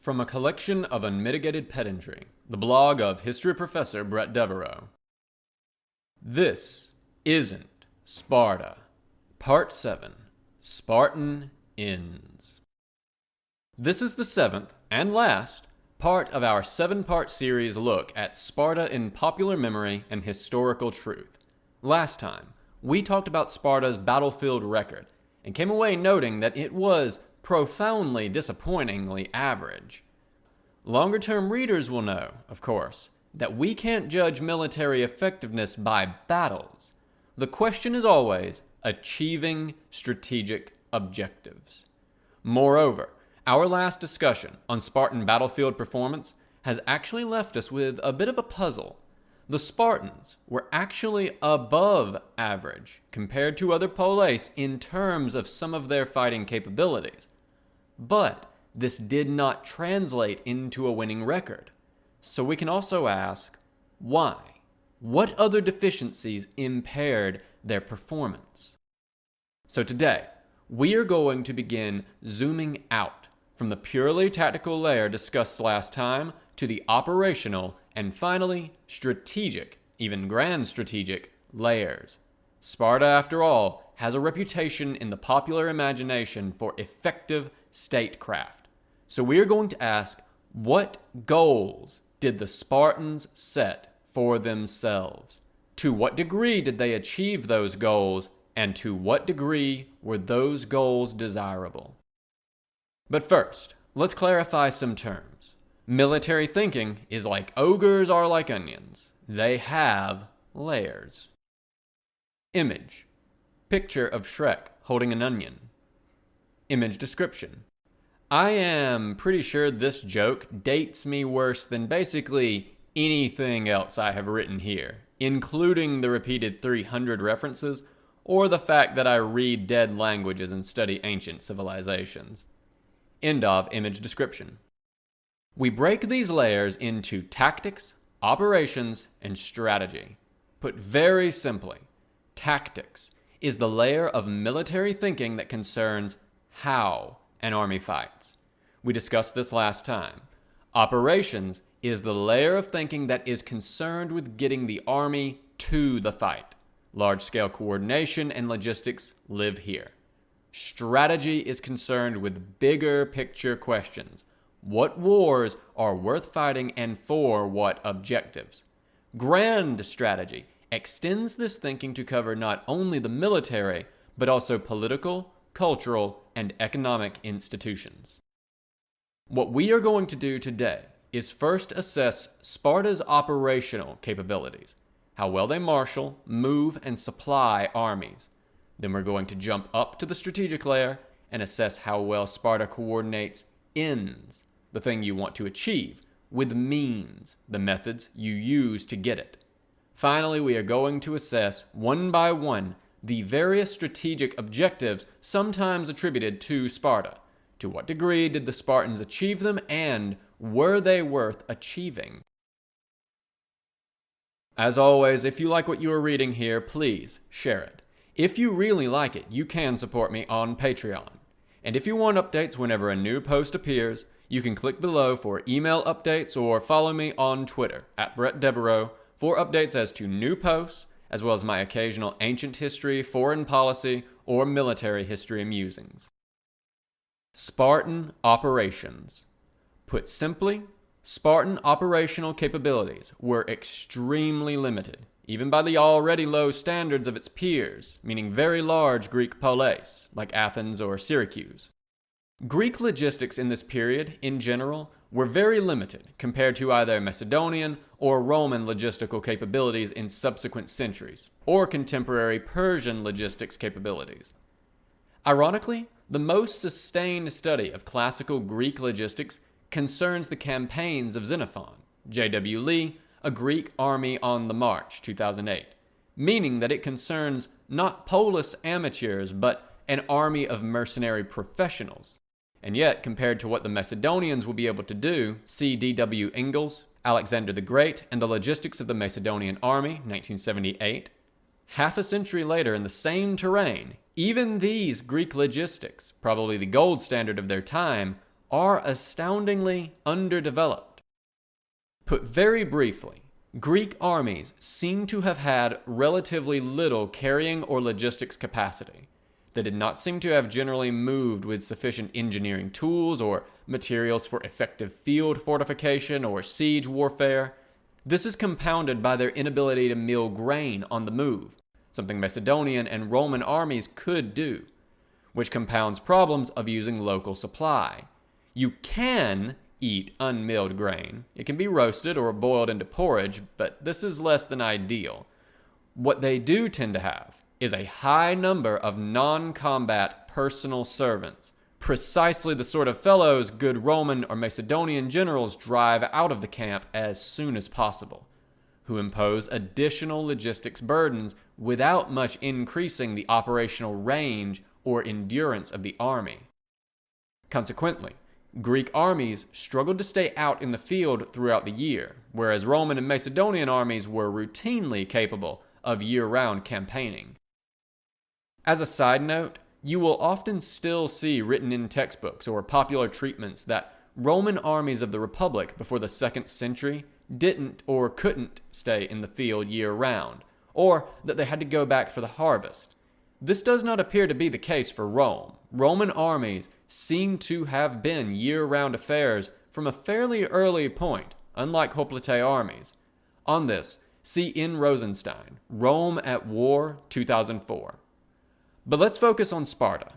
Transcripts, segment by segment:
From a collection of Unmitigated Pedantry, the blog of history professor Bret Devereaux. This isn't Sparta. Part 7, Spartan Ends. This is the seventh and last part of our 7-part series look at Sparta in popular memory and historical truth. Last time, we talked about Sparta's battlefield record and came away noting that it was profoundly disappointingly average. Longer-term readers will know, of course, that we can't judge military effectiveness by battles. The question is always achieving strategic objectives. Moreover, our last discussion on Spartan battlefield performance has actually left us with a bit of a puzzle. The Spartans were actually above average compared to other poleis in terms of some of their fighting capabilities. But this did not translate into a winning record. So we can also ask, why? What other deficiencies impaired their performance? So today, we are going to begin zooming out from the purely tactical layer discussed last time to the operational and finally strategic, even grand strategic, layers. Sparta, after all, has a reputation in the popular imagination for effective statecraft. So we are going to ask, what goals did the Spartans set for themselves? To what degree did they achieve those goals, and to what degree were those goals desirable? But first, let's clarify some terms. Military thinking is like ogres are like onions. They have layers. Image. Picture of Shrek holding an onion. Image description. I am pretty sure this joke dates me worse than basically anything else I have written here, including the repeated 300 references or the fact that I read dead languages and study ancient civilizations. End of image description. We break these layers into tactics, operations, and strategy. Put very simply, tactics is the layer of military thinking that concerns how an army fights. We discussed this last time. Operations is the layer of thinking that is concerned with getting the army to the fight. Large-scale coordination and logistics live here. Strategy is concerned with bigger picture questions. What wars are worth fighting and for what objectives? Grand strategy extends this thinking to cover not only the military, but also political, cultural, and economic institutions. What we are going to do today is first assess Sparta's operational capabilities, how well they marshal, move, and supply armies. Then we're going to jump up to the strategic layer and assess how well Sparta coordinates ends, the thing you want to achieve, with means, the methods you use to get it. Finally, we are going to assess, one by one, the various strategic objectives sometimes attributed to Sparta. To what degree did the Spartans achieve them, and were they worth achieving? As always, if you like what you are reading here, please share it. If you really like it, you can support me on Patreon. And if you want updates whenever a new post appears, you can click below for email updates or follow me on Twitter @Bret Devereaux for updates as to new posts, as well as my occasional ancient history, foreign policy, or military history musings. Spartan Operations. Put simply, Spartan operational capabilities were extremely limited, even by the already low standards of its peers, meaning very large Greek poleis, like Athens or Syracuse. Greek logistics in this period, in general, were very limited compared to either Macedonian or Roman logistical capabilities in subsequent centuries, or contemporary Persian logistics capabilities. Ironically, the most sustained study of classical Greek logistics concerns the campaigns of Xenophon, J.W. Lee, A Greek Army on the March, 2008, meaning that it concerns not polis amateurs, but an army of mercenary professionals. And yet, compared to what the Macedonians will be able to do, see D.W. Ingalls, Alexander the Great, and the Logistics of the Macedonian Army, 1978, half a century later in the same terrain, even these Greek logistics, probably the gold standard of their time, are astoundingly underdeveloped. Put very briefly, Greek armies seem to have had relatively little carrying or logistics capacity. They did not seem to have generally moved with sufficient engineering tools or materials for effective field fortification or siege warfare. This is compounded by their inability to mill grain on the move, something Macedonian and Roman armies could do, which compounds problems of using local supply. You can eat unmilled grain. It can be roasted or boiled into porridge, but this is less than ideal. What they do tend to have is a high number of non-combat personal servants, precisely the sort of fellows good Roman or Macedonian generals drive out of the camp as soon as possible, who impose additional logistics burdens without much increasing the operational range or endurance of the army. Consequently, Greek armies struggled to stay out in the field throughout the year, whereas Roman and Macedonian armies were routinely capable of year-round campaigning. As a side note, you will often still see written in textbooks or popular treatments that Roman armies of the Republic before the 2nd century didn't or couldn't stay in the field year-round, or that they had to go back for the harvest. This does not appear to be the case for Rome. Roman armies seem to have been year-round affairs from a fairly early point, unlike hoplite armies. On this, see N. Rosenstein, Rome at War, 2004. But let's focus on Sparta.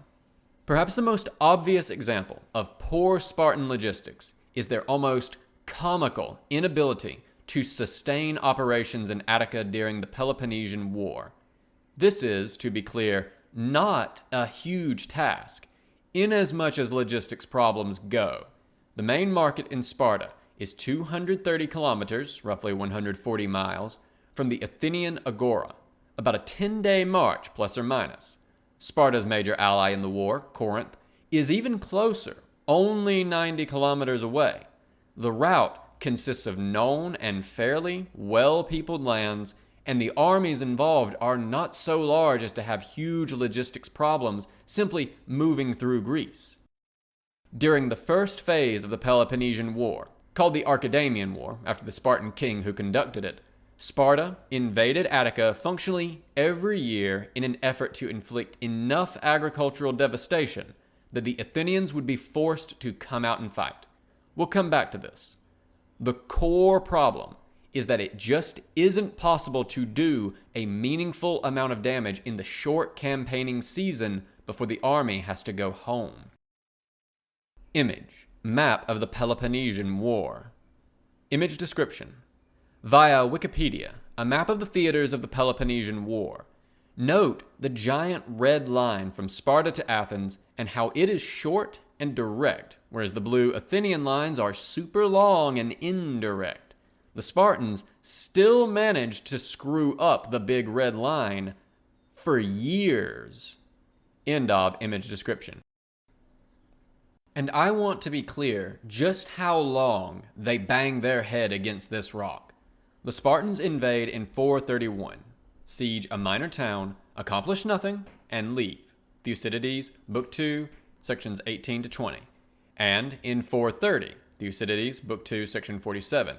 Perhaps the most obvious example of poor Spartan logistics is their almost comical inability to sustain operations in Attica during the Peloponnesian War. This is, to be clear, not a huge task, inasmuch as logistics problems go. The main market in Sparta is 230 kilometers, roughly 140 miles, from the Athenian Agora, about a 10-day march plus or minus. Sparta's major ally in the war, Corinth, is even closer, only 90 kilometers away. The route consists of known and fairly well-peopled lands, and the armies involved are not so large as to have huge logistics problems simply moving through Greece. During the first phase of the Peloponnesian War, called the Archidamian War after the Spartan king who conducted it, Sparta invaded Attica functionally every year in an effort to inflict enough agricultural devastation that the Athenians would be forced to come out and fight. We'll come back to this. The core problem is that it just isn't possible to do a meaningful amount of damage in the short campaigning season before the army has to go home. Image: map of the Peloponnesian War. Image description: via Wikipedia, a map of the theaters of the Peloponnesian War. Note the giant red line from Sparta to Athens and how it is short and direct, whereas the blue Athenian lines are super long and indirect. The Spartans still managed to screw up the big red line for years. End of image description. And I want to be clear just how long they banged their head against this rock. The Spartans invade in 431, siege a minor town, accomplish nothing, and leave. Thucydides, Book 2, sections 18 to 20. And in 430, Thucydides, Book 2, section 47.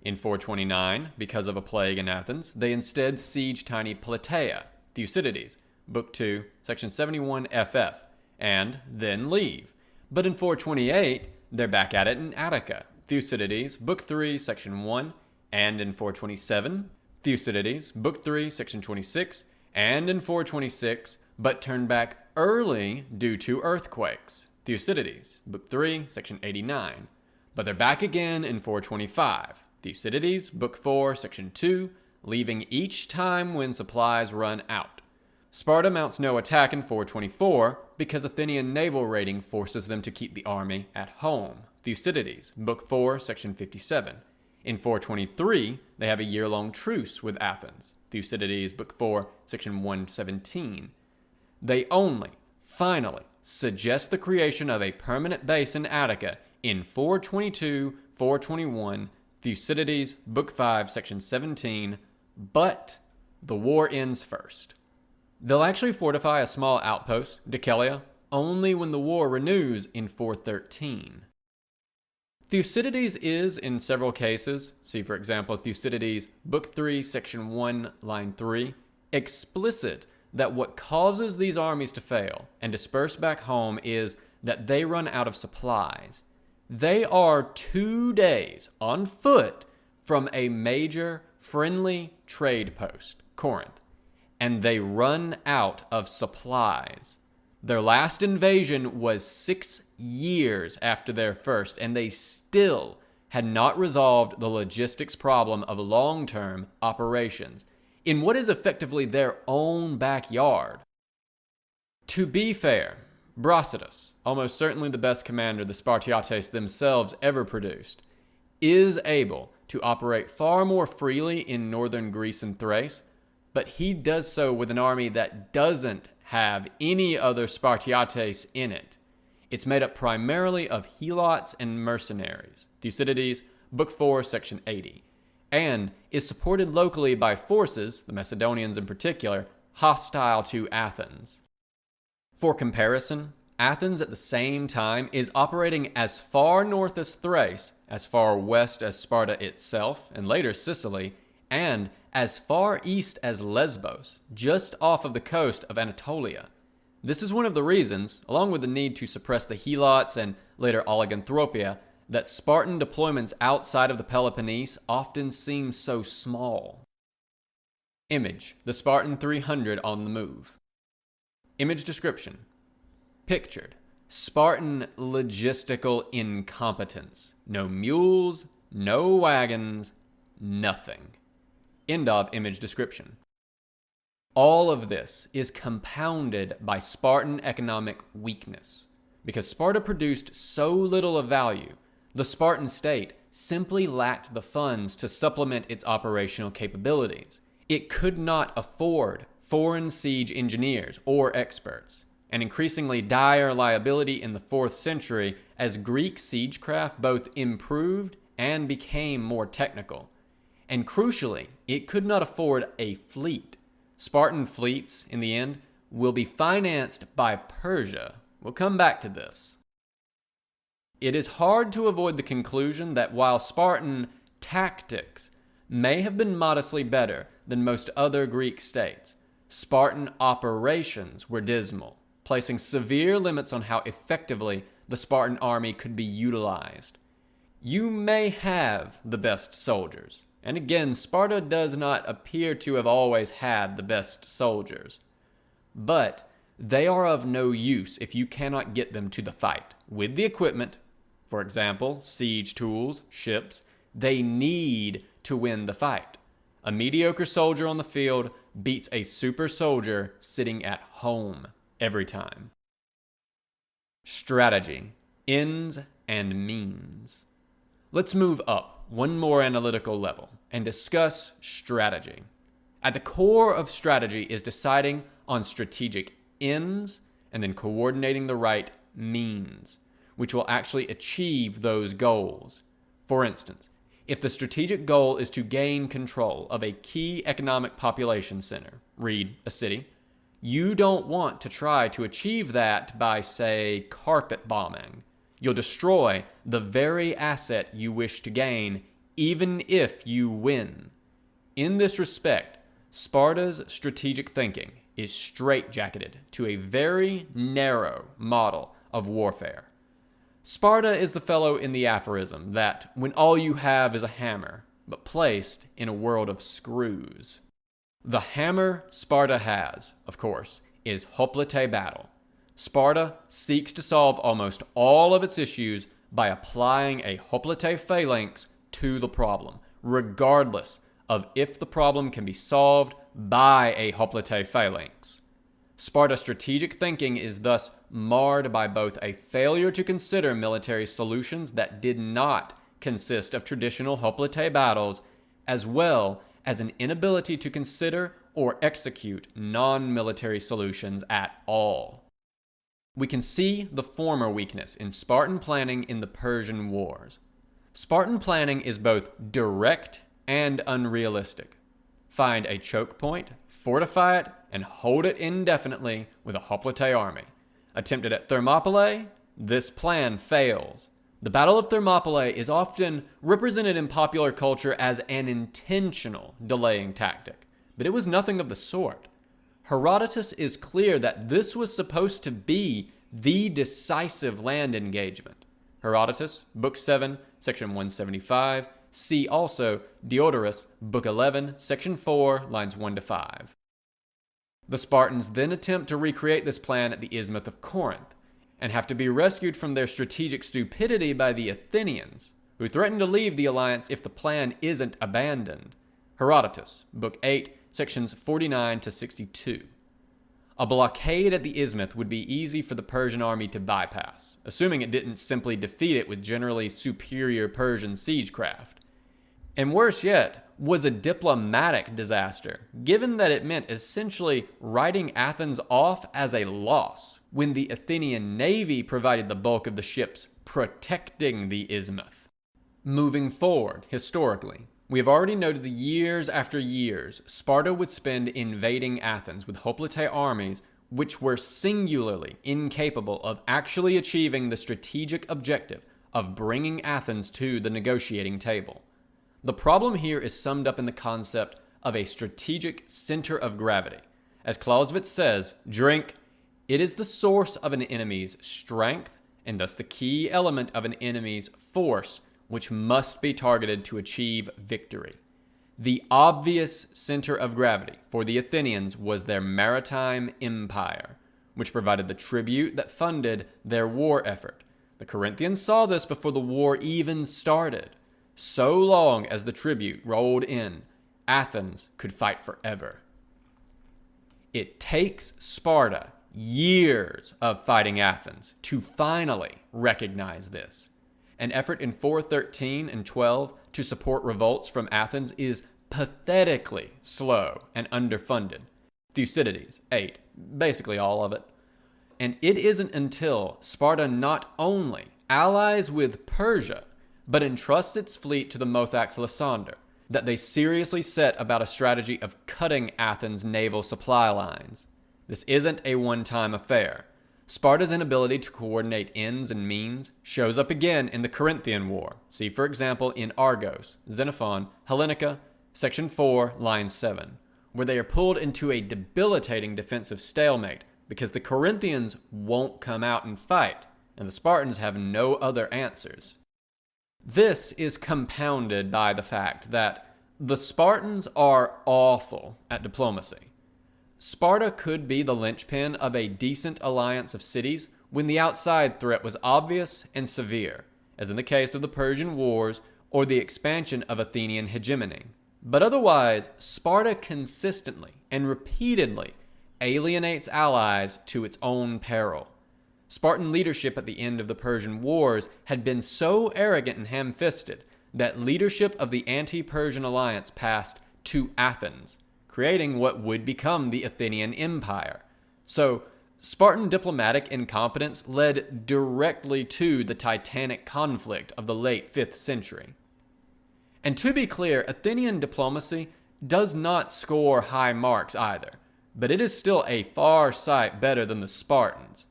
In 429, because of a plague in Athens, they instead siege tiny Plataea, Thucydides, Book 2, section 71 FF, and then leave. But in 428, they're back at it in Attica, Thucydides, Book 3, section 1, and in 427, Thucydides, Book 3, section 26, and in 426, but turned back early due to earthquakes, Thucydides, Book 3, section 89. But they're back again in 425, Thucydides, Book 4, section 2, leaving each time when supplies run out. Sparta mounts no attack in 424 because Athenian naval raiding forces them to keep the army at home, Thucydides, Book 4, section 57. In 423, they have a year-long truce with Athens, Thucydides, Book 4, section 117. They only, finally, suggest the creation of a permanent base in Attica in 422, 421, Thucydides, Book 5, section 17, but the war ends first. They'll actually fortify a small outpost, Decelea, only when the war renews in 413. Thucydides is, in several cases, see for example Thucydides, Book 3, Section 1, Line 3, explicit that what causes these armies to fail and disperse back home is that they run out of supplies. They are 2 days on foot from a major friendly trade post, Corinth, and they run out of supplies. Their last invasion was 6 years after their first, and they still had not resolved the logistics problem of long-term operations in what is effectively their own backyard. To be fair, Brasidas, almost certainly the best commander the Spartiates themselves ever produced, is able to operate far more freely in northern Greece and Thrace, but he does so with an army that doesn't have any other Spartiates in it. It's made up primarily of helots and mercenaries, Thucydides, Book 4, Section 80, and is supported locally by forces, the Macedonians in particular, hostile to Athens. For comparison, Athens at the same time is operating as far north as Thrace, as far west as Sparta itself, and later Sicily, and as far east as Lesbos, just off of the coast of Anatolia. This is one of the reasons, along with the need to suppress the Helots and later Oliganthropia, that Spartan deployments outside of the Peloponnese often seem so small. Image: the Spartan 300 on the move. Image description: pictured, Spartan logistical incompetence. No mules, no wagons, nothing. End of image description. All of this is compounded by Spartan economic weakness. Because Sparta produced so little of value, the Spartan state simply lacked the funds to supplement its operational capabilities. It could not afford foreign siege engineers or experts, an increasingly dire liability in the 4th century as Greek siegecraft both improved and became more technical. And crucially, it could not afford a fleet. Spartan fleets, in the end, will be financed by Persia. We'll come back to this. It is hard to avoid the conclusion that while Spartan tactics may have been modestly better than most other Greek states, Spartan operations were dismal, placing severe limits on how effectively the Spartan army could be utilized. You may have the best soldiers, and again, Sparta does not appear to have always had the best soldiers, but they are of no use if you cannot get them to the fight with the equipment, for example, siege tools, ships, they need to win the fight. A mediocre soldier on the field beats a super soldier sitting at home every time. Strategy, ends and means. Let's move up one more analytical level and discuss strategy. At the core of strategy is deciding on strategic ends and then coordinating the right means, which will actually achieve those goals. For instance, if the strategic goal is to gain control of a key economic population center, read a city, you don't want to try to achieve that by, say, carpet bombing. You'll destroy the very asset you wish to gain, even if you win. In this respect, Sparta's strategic thinking is straitjacketed to a very narrow model of warfare. Sparta is the fellow in the aphorism that when all you have is a hammer, but placed in a world of screws. The hammer Sparta has, of course, is hoplite battle. Sparta seeks to solve almost all of its issues by applying a hoplite phalanx to the problem, regardless of if the problem can be solved by a hoplite phalanx. Sparta's strategic thinking is thus marred by both a failure to consider military solutions that did not consist of traditional hoplite battles, as well as an inability to consider or execute non-military solutions at all. We can see the former weakness in Spartan planning in the Persian Wars. Spartan planning is both direct and unrealistic. Find a choke point, fortify it, and hold it indefinitely with a hoplite army. Attempted at Thermopylae, this plan fails. The Battle of Thermopylae is often represented in popular culture as an intentional delaying tactic, but it was nothing of the sort. Herodotus is clear that this was supposed to be the decisive land engagement. Herodotus, Book 7, Section 175. See also Diodorus, Book 11, Section 4, lines 1 to 5. The Spartans then attempt to recreate this plan at the Isthmus of Corinth, and have to be rescued from their strategic stupidity by the Athenians, who threaten to leave the alliance if the plan isn't abandoned. Herodotus, Book 8, Sections 49 to 62. A blockade at the Isthmus would be easy for the Persian army to bypass, assuming it didn't simply defeat it with generally superior Persian siegecraft. And worse yet, was a diplomatic disaster, given that it meant essentially writing Athens off as a loss, when the Athenian navy provided the bulk of the ships protecting the Isthmus. Moving forward, historically, we have already noted the years after years Sparta would spend invading Athens with hoplite armies which were singularly incapable of actually achieving the strategic objective of bringing Athens to the negotiating table. The problem here is summed up in the concept of a strategic center of gravity. As Clausewitz says, drink, it is the source of an enemy's strength and thus the key element of an enemy's force which must be targeted to achieve victory. The obvious center of gravity for the Athenians was their maritime empire, which provided the tribute that funded their war effort. The Corinthians saw this before the war even started. So long as the tribute rolled in, Athens could fight forever. It takes Sparta years of fighting Athens to finally recognize this. An effort in 413 and 12 to support revolts from Athens is pathetically slow and underfunded. Thucydides, 8, basically all of it. And it isn't until Sparta not only allies with Persia, but entrusts its fleet to the Mothax Lysander, that they seriously set about a strategy of cutting Athens' naval supply lines. This isn't a one-time affair. Sparta's inability to coordinate ends and means shows up again in the Corinthian War. See, for example, in Argos, Xenophon, Hellenica, Section 4, line 7, where they are pulled into a debilitating defensive stalemate because the Corinthians won't come out and fight, and the Spartans have no other answers. This is compounded by the fact that the Spartans are awful at diplomacy. Sparta could be the linchpin of a decent alliance of cities when the outside threat was obvious and severe, as in the case of the Persian Wars or the expansion of Athenian hegemony. But otherwise, Sparta consistently and repeatedly alienates allies to its own peril. Spartan leadership at the end of the Persian Wars had been so arrogant and ham-fisted that leadership of the anti-Persian alliance passed to Athens, creating what would become the Athenian Empire. So, Spartan diplomatic incompetence led directly to the titanic conflict of the late 5th century. And to be clear, Athenian diplomacy does not score high marks either, but it is still a far sight better than the Spartans.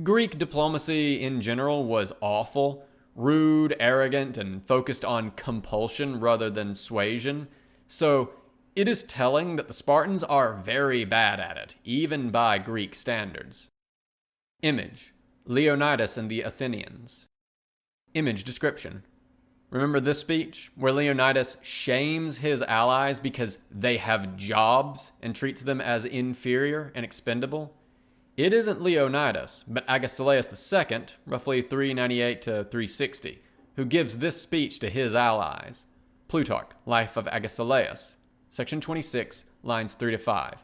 Greek diplomacy in general was awful, rude, arrogant, and focused on compulsion rather than suasion, so it is telling that the Spartans are very bad at it, even by Greek standards. Image: Leonidas and the Athenians. Image description: remember this speech where Leonidas shames his allies because they have jobs and treats them as inferior and expendable? It isn't Leonidas, but Agesilaus II, roughly 398 to 360, who gives this speech to his allies. Plutarch, Life of Agesilaus, Section 26, lines 3 to 5.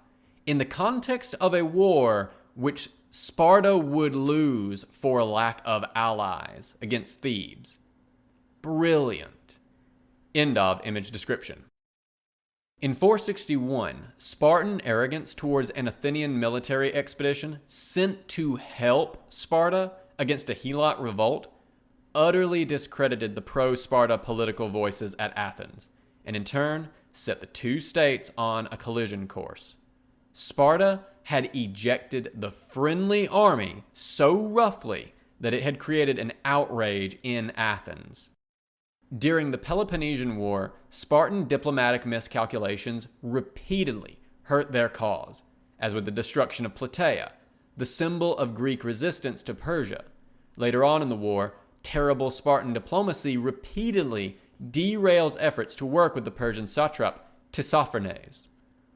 In the context of a war which Sparta would lose for lack of allies against Thebes. Brilliant. End of image description. In 461, Spartan arrogance towards an Athenian military expedition sent to help Sparta against a Helot revolt utterly discredited the pro-Sparta political voices at Athens, and in turn set the two states on a collision course. Sparta had ejected the friendly army so roughly that it had created an outrage in Athens. During the Peloponnesian War, Spartan diplomatic miscalculations repeatedly hurt their cause, as with the destruction of Plataea, the symbol of Greek resistance to Persia. Later on in the war, terrible Spartan diplomacy repeatedly derails efforts to work with the Persian satrap Tissaphernes,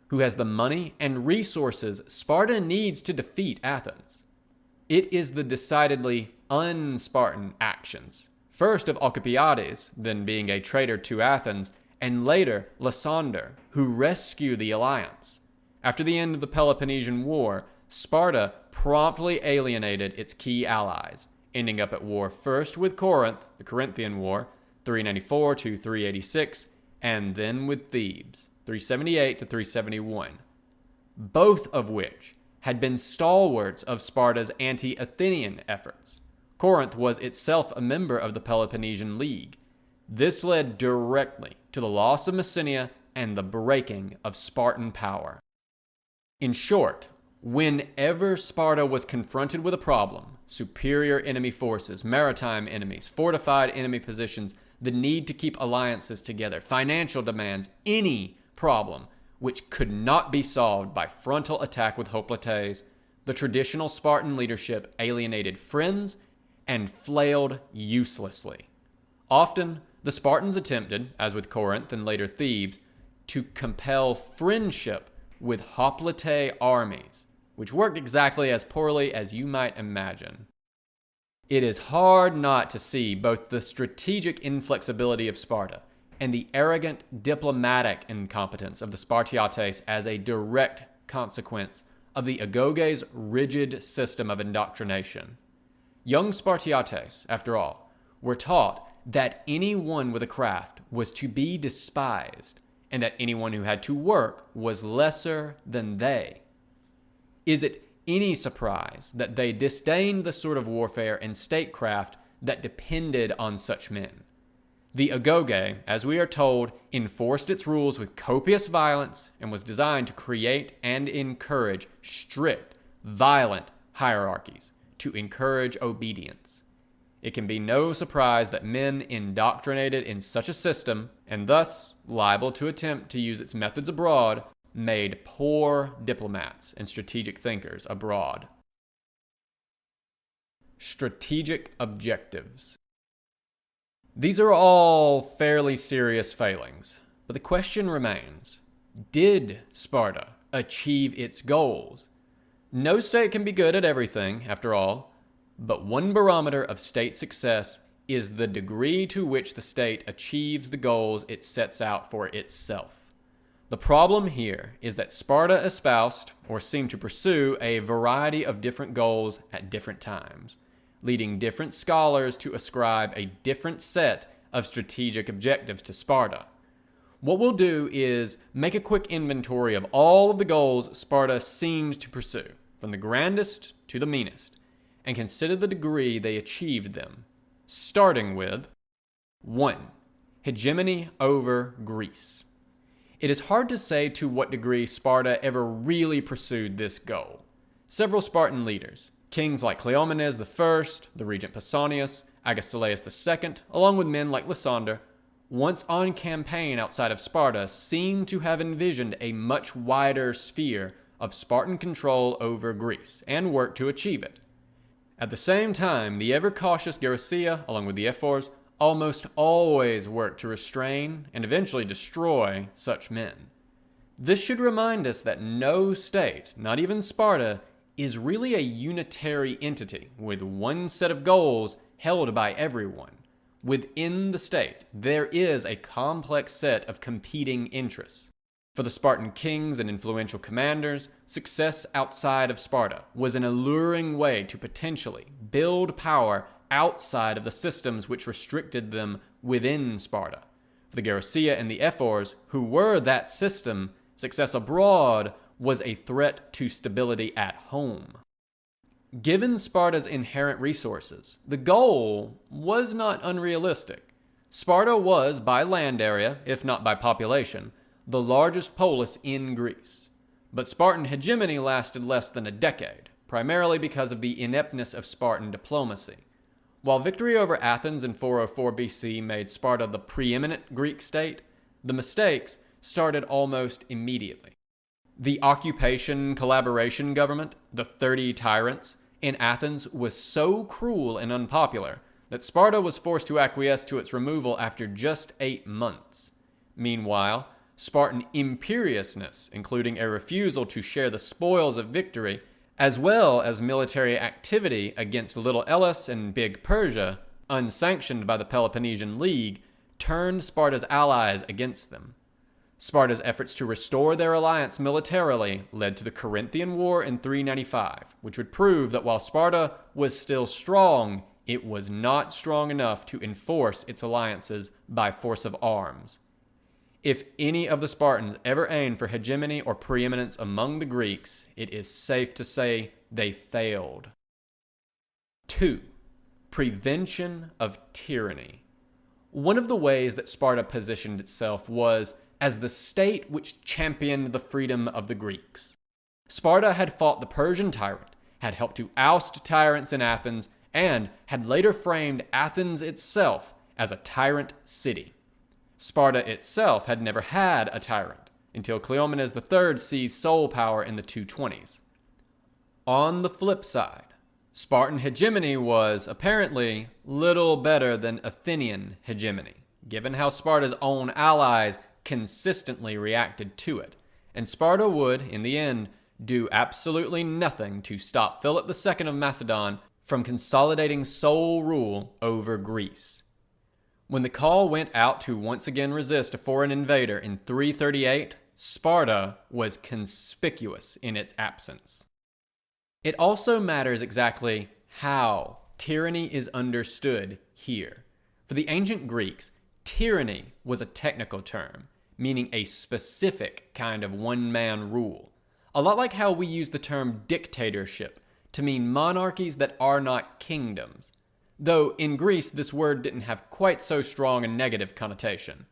who has the money and resources Sparta needs to defeat Athens. It is the decidedly un-Spartan actions, first of Alcibiades, then being a traitor to Athens, and later Lysander, who rescue the alliance. After the end of the Peloponnesian War, Sparta promptly alienated its key allies, ending up at war first with Corinth, the Corinthian War, 394 to 386, and then with Thebes, 378 to 371, both of which had been stalwarts of Sparta's anti-Athenian efforts. Corinth was itself a member of the Peloponnesian League. This led directly to the loss of Messenia and the breaking of Spartan power. In short, whenever Sparta was confronted with a problem, superior enemy forces, maritime enemies, fortified enemy positions, the need to keep alliances together, financial demands, any problem which could not be solved by frontal attack with hoplites, the traditional Spartan leadership alienated friends and flailed uselessly. Often, the Spartans attempted, as with Corinth and later Thebes, to compel friendship with hoplite armies, which worked exactly as poorly as you might imagine. It is hard not to see both the strategic inflexibility of Sparta and the arrogant diplomatic incompetence of the Spartiates as a direct consequence of the agoges' rigid system of indoctrination. Young Spartiates, after all, were taught that anyone with a craft was to be despised, and that anyone who had to work was lesser than they. Is it any surprise that they disdained the sort of warfare and statecraft that depended on such men? The agoge, as we are told, enforced its rules with copious violence and was designed to create and encourage strict, violent hierarchies to encourage obedience. It can be no surprise that men indoctrinated in such a system, and thus liable to attempt to use its methods abroad, made poor diplomats and strategic thinkers abroad. Strategic objectives. These are all fairly serious failings, but the question remains, did Sparta achieve its goals? No state can be good at everything, after all, but one barometer of state success is the degree to which the state achieves the goals it sets out for itself. The problem here is that Sparta espoused, or seemed to pursue, a variety of different goals at different times, leading different scholars to ascribe a different set of strategic objectives to Sparta. What we'll do is make a quick inventory of all of the goals Sparta seemed to pursue, from the grandest to the meanest, and consider the degree they achieved them, starting with 1. Hegemony over Greece. It is hard to say to what degree Sparta ever really pursued this goal. Several Spartan leaders, kings like Cleomenes I, the regent Pausanias, Agesilaus II, along with men like Lysander, once on campaign outside of Sparta, seem to have envisioned a much wider sphere of Spartan control over Greece and worked to achieve it. At the same time, the ever-cautious Gerousia, along with the ephors, almost always worked to restrain and eventually destroy such men. This should remind us that no state, not even Sparta, is really a unitary entity with one set of goals held by everyone. Within the state, there is a complex set of competing interests. For the Spartan kings and influential commanders, success outside of Sparta was an alluring way to potentially build power outside of the systems which restricted them within Sparta. For the Gerousia and the ephors, who were that system, success abroad was a threat to stability at home. Given Sparta's inherent resources, the goal was not unrealistic. Sparta was, by land area, if not by population, the largest polis in Greece. But Spartan hegemony lasted less than a decade, primarily because of the ineptness of Spartan diplomacy. While victory over Athens in 404 BC made Sparta the preeminent Greek state, the mistakes started almost immediately. The occupation collaboration government, the 30 tyrants, in Athens was so cruel and unpopular that Sparta was forced to acquiesce to its removal after just 8 months. Meanwhile, Spartan imperiousness, including a refusal to share the spoils of victory, as well as military activity against Little Hellas and Big Persia, unsanctioned by the Peloponnesian League, turned Sparta's allies against them. Sparta's efforts to restore their alliance militarily led to the Corinthian War in 395, which would prove that while Sparta was still strong, it was not strong enough to enforce its alliances by force of arms. If any of the Spartans ever aimed for hegemony or preeminence among the Greeks, it is safe to say they failed. 2. Prevention of tyranny. One of the ways that Sparta positioned itself was as the state which championed the freedom of the Greeks. Sparta had fought the Persian tyrant, had helped to oust tyrants in Athens, and had later framed Athens itself as a tyrant city. Sparta itself had never had a tyrant until Cleomenes III seized sole power in the 220s. On the flip side, Spartan hegemony was apparently little better than Athenian hegemony, given how Sparta's own allies consistently reacted to it, and Sparta would, in the end, do absolutely nothing to stop Philip II of Macedon from consolidating sole rule over Greece. When the call went out to once again resist a foreign invader in 338, Sparta was conspicuous in its absence. It also matters exactly how tyranny is understood here. For the ancient Greeks, tyranny was a technical term, meaning a specific kind of one-man rule. A lot like how we use the term dictatorship to mean monarchies that are not kingdoms. Though in Greece this word didn't have quite so strong a negative connotation.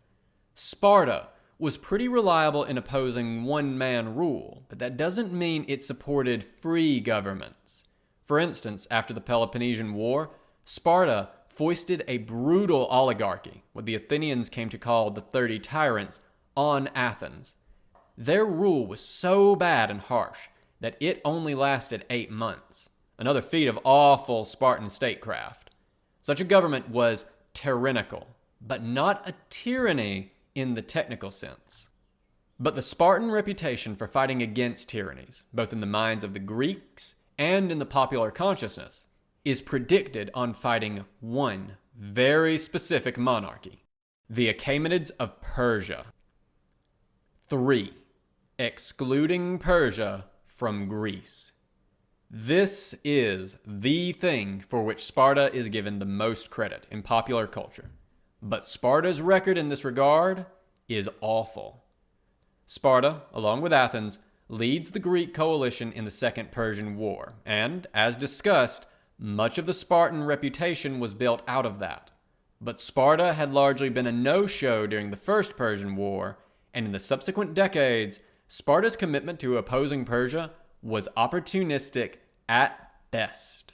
Sparta was pretty reliable in opposing one-man rule, but that doesn't mean it supported free governments. For instance, after the Peloponnesian War, Sparta foisted a brutal oligarchy, what the Athenians came to call the 30 tyrants, on Athens. Their rule was so bad and harsh that it only lasted 8 months, another feat of awful Spartan statecraft. Such a government was tyrannical, but not a tyranny in the technical sense. But the Spartan reputation for fighting against tyrannies, both in the minds of the Greeks and in the popular consciousness, is predicted on fighting one very specific monarchy, the Achaemenids of Persia. 3. Excluding Persia from Greece. This is the thing for which Sparta is given the most credit in popular culture. But Sparta's record in this regard is awful. Sparta, along with Athens, leads the Greek coalition in the Second Persian War, and, as discussed, much of the Spartan reputation was built out of that. But Sparta had largely been a no-show during the First Persian War, and in the subsequent decades, Sparta's commitment to opposing Persia was opportunistic at best.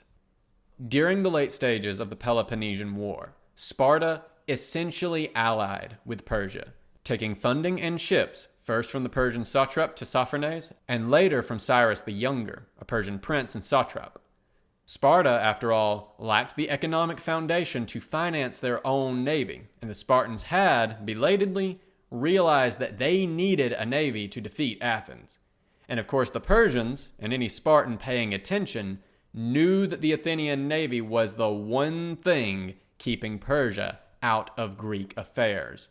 During the late stages of the Peloponnesian War, Sparta essentially allied with Persia, taking funding and ships first from the Persian satrap Tissaphernes, and later from Cyrus the Younger, a Persian prince and satrap. Sparta, after all, lacked the economic foundation to finance their own navy, and the Spartans had, belatedly, realized that they needed a navy to defeat Athens. And of course the Persians, and any Spartan paying attention, knew that the Athenian navy was the one thing keeping Persia out of Greek affairs.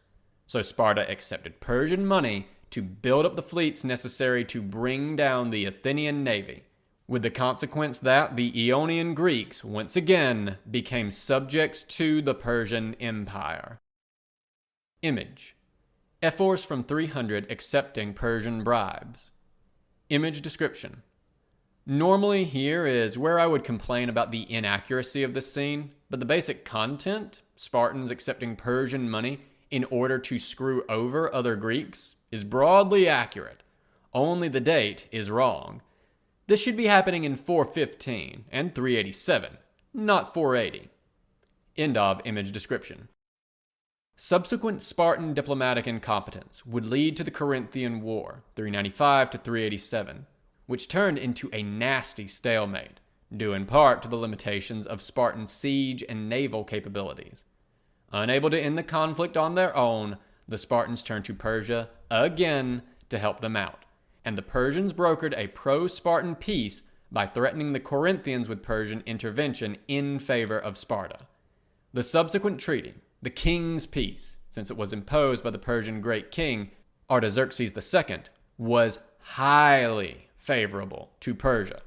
So Sparta accepted Persian money to build up the fleets necessary to bring down the Athenian navy, with the consequence that the Ionian Greeks once again became subjects to the Persian Empire. Image. Ephors from 300 accepting Persian bribes. Image description. Normally here is where I would complain about the inaccuracy of this scene, but the basic content, Spartans accepting Persian money in order to screw over other Greeks, is broadly accurate. Only the date is wrong. This should be happening in 415 and 387, not 480. End of image description. Subsequent Spartan diplomatic incompetence would lead to the Corinthian War, 395 to 387, which turned into a nasty stalemate, due in part to the limitations of Spartan siege and naval capabilities. Unable to end the conflict on their own, the Spartans turned to Persia again to help them out, and the Persians brokered a pro-Spartan peace by threatening the Corinthians with Persian intervention in favor of Sparta. The subsequent treaty, the King's Peace, since it was imposed by the Persian Great King Artaxerxes II, was highly favorable to Persia.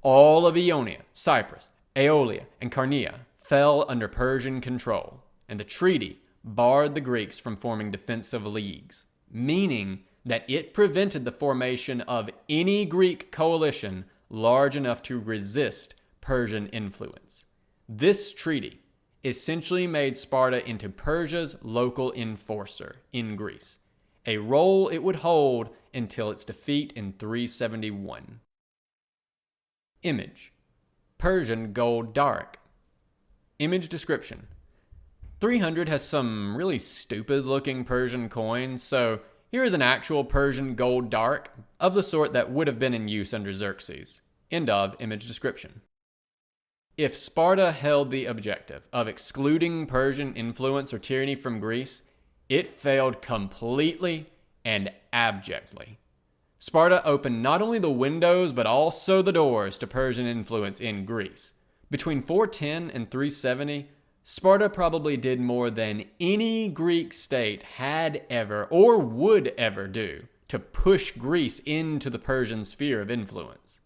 All of Ionia, Cyprus, Aeolia, and Carnea fell under Persian control, and the treaty barred the Greeks from forming defensive leagues, meaning that it prevented the formation of any Greek coalition large enough to resist Persian influence. This treaty essentially made Sparta into Persia's local enforcer in Greece, a role it would hold until its defeat in 371. Image: Persian gold Daric. Image description: 300 has some really stupid looking Persian coins, so here is an actual Persian gold Daric of the sort that would have been in use under Xerxes. End of image description. If Sparta held the objective of excluding Persian influence or tyranny from Greece, it failed completely and abjectly. Sparta opened not only the windows but also the doors to Persian influence in Greece. Between 410 and 370, Sparta probably did more than any Greek state had ever or would ever do to push Greece into the Persian sphere of influence.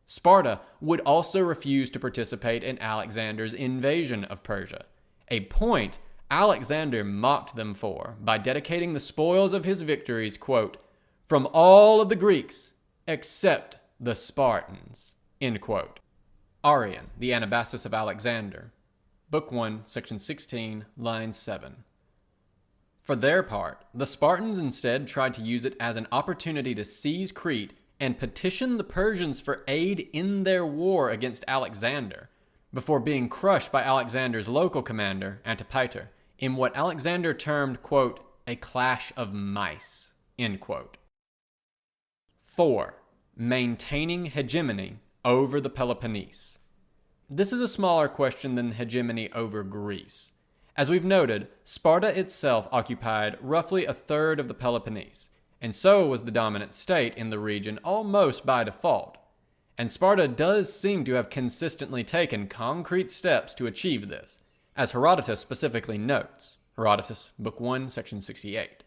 Sparta would also refuse to participate in Alexander's invasion of Persia, a point Alexander mocked them for by dedicating the spoils of his victories, quote, "from all of the Greeks except the Spartans," end quote. Arrian, the Anabasis of Alexander, Book 1, Section 16, line 7. For their part, the Spartans instead tried to use it as an opportunity to seize Crete and petition the Persians for aid in their war against Alexander, before being crushed by Alexander's local commander, Antipater, in what Alexander termed, quote, "a clash of mice," end quote. 4. Maintaining hegemony over the Peloponnese. This is a smaller question than hegemony over Greece. As we've noted, Sparta itself occupied roughly a third of the Peloponnese, and so was the dominant state in the region almost by default. And Sparta does seem to have consistently taken concrete steps to achieve this, as Herodotus specifically notes, Herodotus, Book 1, Section 68.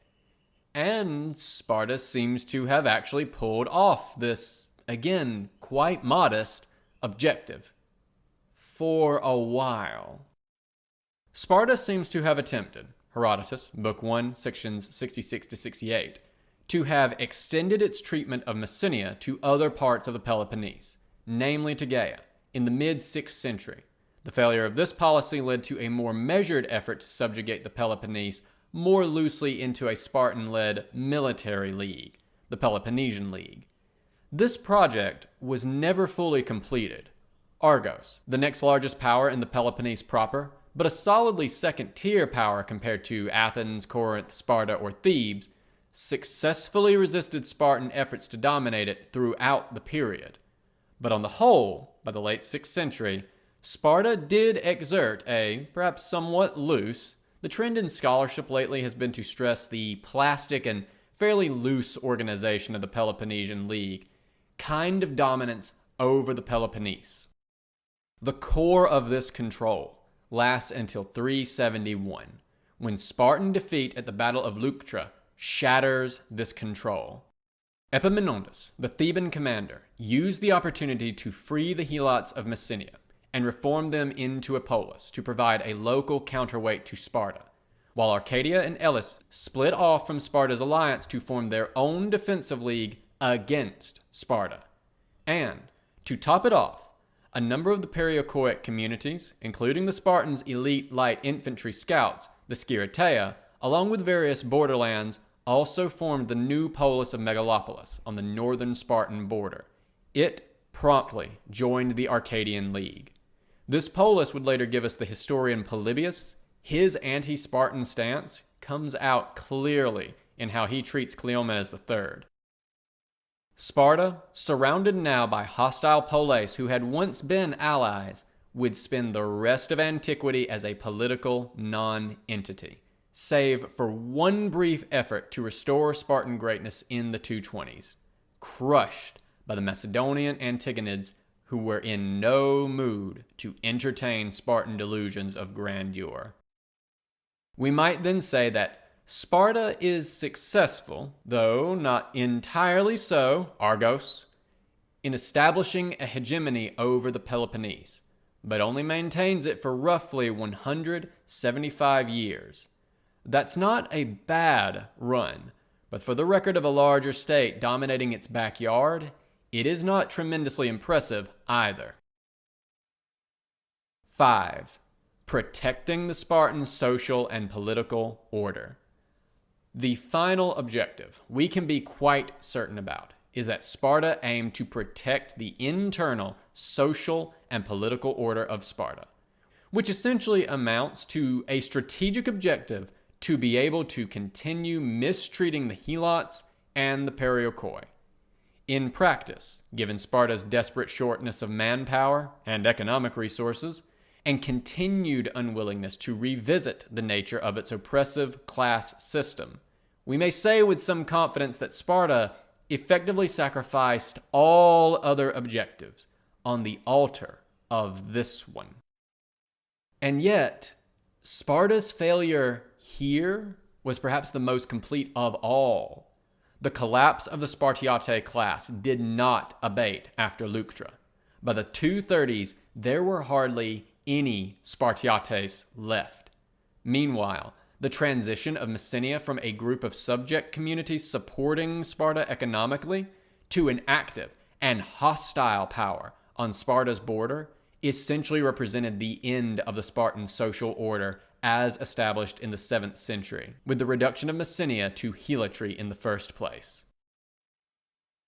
And Sparta seems to have actually pulled off this, again, quite modest, objective. For a while. Sparta seems to have attempted, Herodotus, Book 1, Sections 66 to 68, to have extended its treatment of Messenia to other parts of the Peloponnese, namely to Gaia, in the mid-6th century. The failure of this policy led to a more measured effort to subjugate the Peloponnese more loosely into a Spartan-led military league, the Peloponnesian League. This project was never fully completed. Argos, the next largest power in the Peloponnese proper, but a solidly second-tier power compared to Athens, Corinth, Sparta, or Thebes, successfully resisted Spartan efforts to dominate it throughout the period. But on the whole, by the late 6th century, Sparta did exert a, perhaps somewhat loose, the trend in scholarship lately has been to stress the plastic and fairly loose organization of the Peloponnesian League, kind of dominance over the Peloponnese. The core of this control lasts until 371, when Spartan defeat at the Battle of Leuctra shatters this control. Epaminondas, the Theban commander, used the opportunity to free the Helots of Messenia and reform them into a polis to provide a local counterweight to Sparta, while Arcadia and Elis split off from Sparta's alliance to form their own defensive league against Sparta. And, to top it off, a number of the Periocoic communities, including the Spartans' elite light infantry scouts, the Sciritea, along with various borderlands, also formed the new polis of Megalopolis on the northern Spartan border. It promptly joined the Arcadian League. This polis would later give us the historian Polybius. His anti-Spartan stance comes out clearly in how he treats Cleomenes III. Sparta, surrounded now by hostile polis who had once been allies, would spend the rest of antiquity as a political non-entity, save for one brief effort to restore Spartan greatness in the 220s, crushed by the Macedonian Antigonids who were in no mood to entertain Spartan delusions of grandeur. We might then say that Sparta is successful, though not entirely so, Argos, in establishing a hegemony over the Peloponnese, but only maintains it for roughly 175 years. That's not a bad run, but for the record of a larger state dominating its backyard, it is not tremendously impressive either. 5. Protecting the Spartan social and political order. The final objective we can be quite certain about is that Sparta aimed to protect the internal social and political order of Sparta, which essentially amounts to a strategic objective to be able to continue mistreating the Helots and the Perioikoi. In practice, given Sparta's desperate shortness of manpower and economic resources, and continued unwillingness to revisit the nature of its oppressive class system, we may say with some confidence that Sparta effectively sacrificed all other objectives on the altar of this one. And yet, Sparta's failure here was perhaps the most complete of all. The collapse of the Spartiate class did not abate after Leuctra. By the 230s, there were hardly any Spartiates left. Meanwhile, the transition of Messenia from a group of subject communities supporting Sparta economically to an active and hostile power on Sparta's border essentially represented the end of the Spartan social order as established in the 7th century, with the reduction of Messenia to helatry in the first place.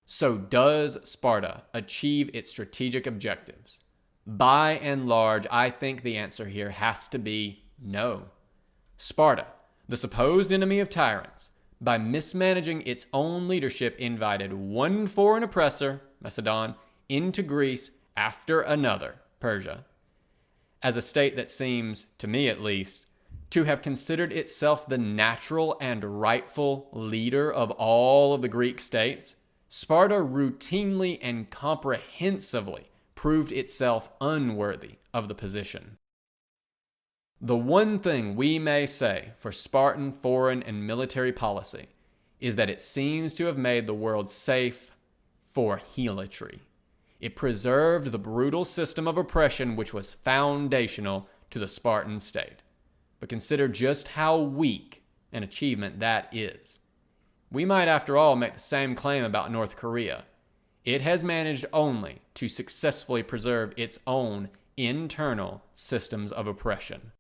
So does Sparta achieve its strategic objectives? By and large, I think the answer here has to be no. Sparta, the supposed enemy of tyrants, by mismanaging its own leadership, invited one foreign oppressor, Macedon, into Greece after another, Persia, as a state that seems, to me at least, to have considered itself the natural and rightful leader of all of the Greek states. Sparta routinely and comprehensively proved itself unworthy of the position. The one thing we may say for Spartan foreign and military policy is that it seems to have made the world safe for helatry. It preserved the brutal system of oppression which was foundational to the Spartan state. But consider just how weak an achievement that is. We might, after all, make the same claim about North Korea. It has managed only to successfully preserve its own internal systems of oppression.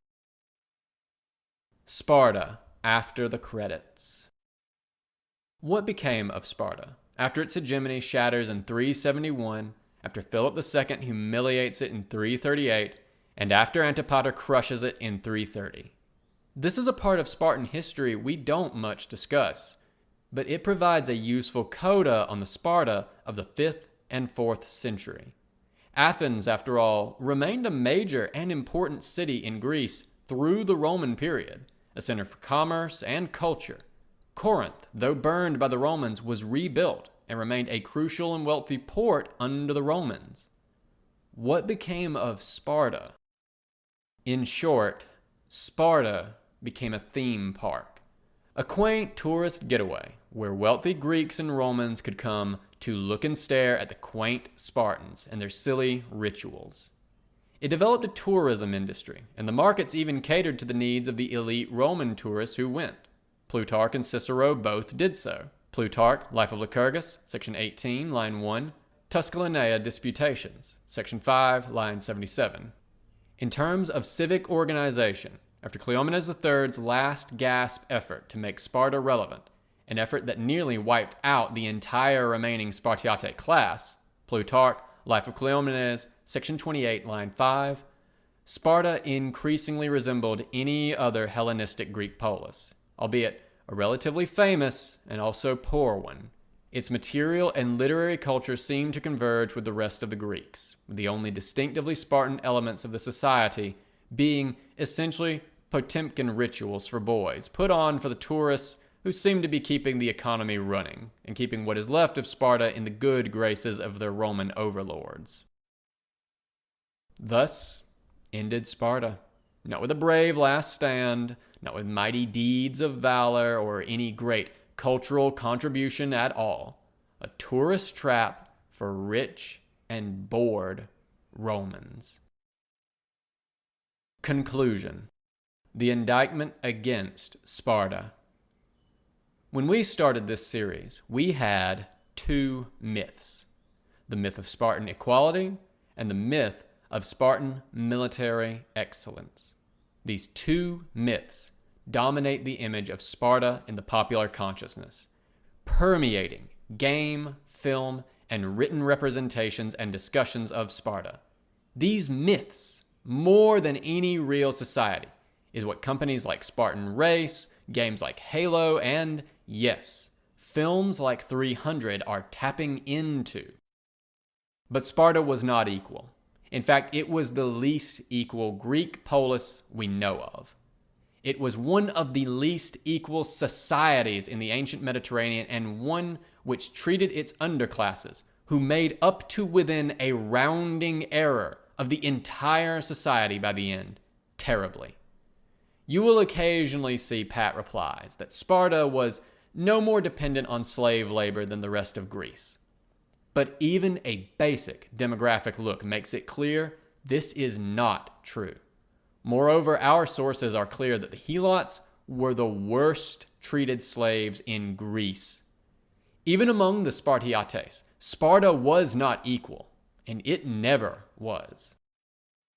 Sparta after the credits. What became of Sparta after its hegemony shatters in 371, after Philip II humiliates it in 338, and after Antipater crushes it in 330? This is a part of Spartan history we don't much discuss, but it provides a useful coda on the Sparta of the 5th and 4th century. Athens, after all, remained a major and important city in Greece through the Roman period, a center for commerce and culture. Corinth, though burned by the Romans, was rebuilt and remained a crucial and wealthy port under the Romans. What became of Sparta? In short, Sparta became a theme park, a quaint tourist getaway where wealthy Greeks and Romans could come to look and stare at the quaint Spartans and their silly rituals. It developed a tourism industry, and the markets even catered to the needs of the elite Roman tourists who went. Plutarch and Cicero both did so. Plutarch, Life of Lycurgus, section 18, line 1, Tusculanea Disputations, section 5, line 77. In terms of civic organization, after Cleomenes III's last gasp effort to make Sparta relevant, an effort that nearly wiped out the entire remaining Spartiate class, Plutarch, Life of Cleomenes, section 28, line 5, Sparta increasingly resembled any other Hellenistic Greek polis, albeit a relatively famous and also poor one. Its material and literary culture seemed to converge with the rest of the Greeks, with the only distinctively Spartan elements of the society being essentially Potemkin rituals for boys, put on for the tourists who seemed to be keeping the economy running and keeping what is left of Sparta in the good graces of their Roman overlords. Thus ended Sparta, not with a brave last stand, not with mighty deeds of valor or any great cultural contribution at all. A tourist trap for rich and bored Romans. Conclusion. The indictment against Sparta. When we started this series, we had two myths: the myth of Spartan equality and the myth of Spartan military excellence. These two myths dominate the image of Sparta in the popular consciousness, permeating game, film, and written representations and discussions of Sparta. These myths, more than any real society, is what companies like Spartan Race, games like Halo, and, yes, films like 300 are tapping into. But Sparta was not equal. In fact, it was the least equal Greek polis we know of. It was one of the least equal societies in the ancient Mediterranean, and one which treated its underclasses, who made up to within a rounding error of the entire society by the end, terribly. You will occasionally see pat replies that Sparta was no more dependent on slave labor than the rest of Greece. But even a basic demographic look makes it clear this is not true. Moreover, our sources are clear that the Helots were the worst treated slaves in Greece. Even among the Spartiates, Sparta was not equal, and it never was.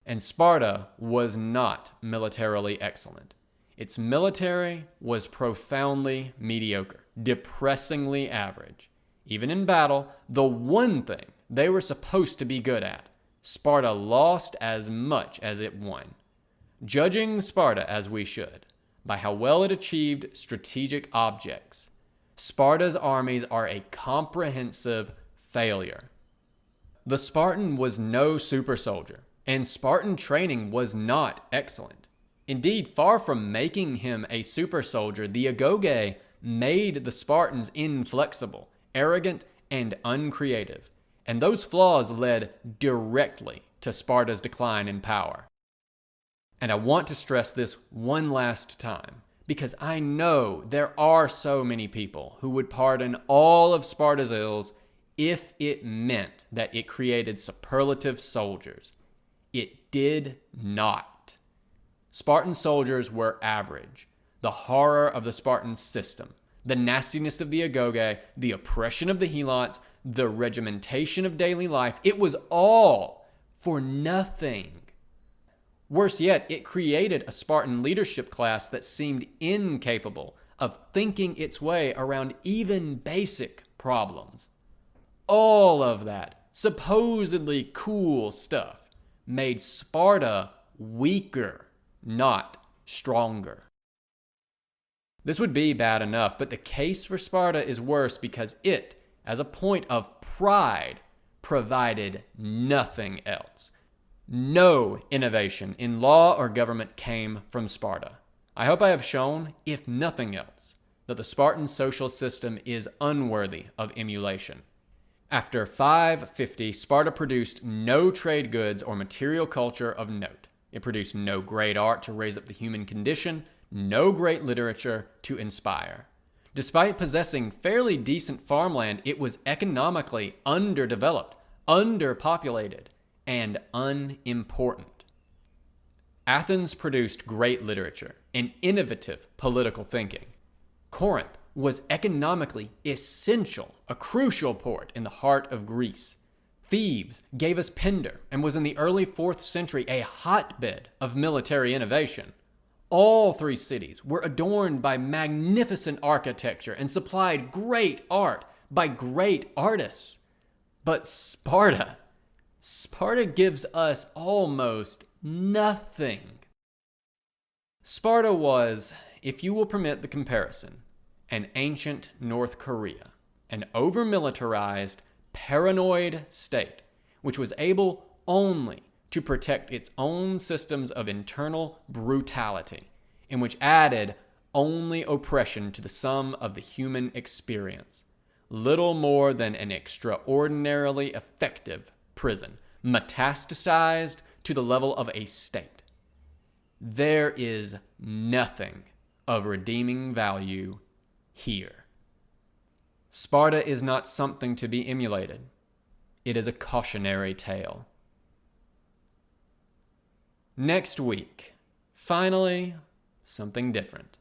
And Sparta was not militarily excellent. Its military was profoundly mediocre, depressingly average. Even in battle, the one thing they were supposed to be good at, Sparta lost as much as it won. Judging Sparta as we should, by how well it achieved strategic objects, Sparta's armies are a comprehensive failure. The Spartan was no super soldier, and Spartan training was not excellent. Indeed, far from making him a super soldier, the Agoge made the Spartans inflexible, arrogant, and uncreative, and those flaws led directly to Sparta's decline in power. And I want to stress this one last time, because I know there are so many people who would pardon all of Sparta's ills if it meant that it created superlative soldiers. It did not. Spartan soldiers were average. The horror of the Spartan system, the nastiness of the Agoge, the oppression of the Helots, the regimentation of daily life, it was all for nothing. Worse yet, it created a Spartan leadership class that seemed incapable of thinking its way around even basic problems. All of that supposedly cool stuff made Sparta weaker, not stronger. This would be bad enough, but the case for Sparta is worse because it, as a point of pride, provided nothing else. No innovation in law or government came from Sparta. I hope I have shown, if nothing else, that the Spartan social system is unworthy of emulation. After 550, Sparta produced no trade goods or material culture of note. It produced no great art to raise up the human condition, no great literature to inspire. Despite possessing fairly decent farmland, it was economically underdeveloped, underpopulated, and unimportant. Athens produced great literature and innovative political thinking. Corinth was economically essential, a crucial port in the heart of Greece. Thebes gave us Pindar and was in the early 4th century a hotbed of military innovation. All three cities were adorned by magnificent architecture and supplied great art by great artists. But Sparta gives us almost nothing. Sparta was, if you will permit the comparison, an ancient North Korea, an over-militarized, paranoid state, which was able only to protect its own systems of internal brutality, and which added only oppression to the sum of the human experience. Little more than an extraordinarily effective prison, metastasized to the level of a state. There is nothing of redeeming value here. Sparta is not something to be emulated. It is a cautionary tale. Next week, finally, something different.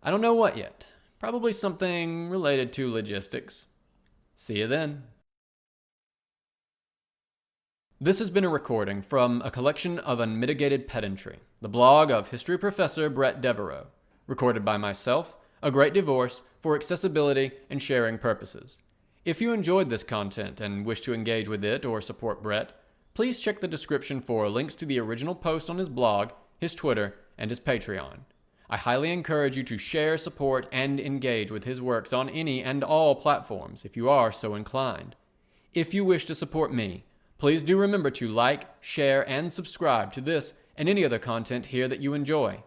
I don't know what yet. Probably something related to logistics. See you then. This has been a recording from a collection of Unmitigated Pedantry, the blog of history professor Bret Devereaux, recorded by myself, A Great Divorce, for accessibility and sharing purposes. If you enjoyed this content and wish to engage with it or support Bret, please check the description for links to the original post on his blog, his Twitter, and his Patreon. I highly encourage you to share, support, and engage with his works on any and all platforms if you are so inclined. If you wish to support me, please do remember to like, share, and subscribe to this and any other content here that you enjoy.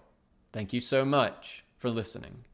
Thank you so much for listening.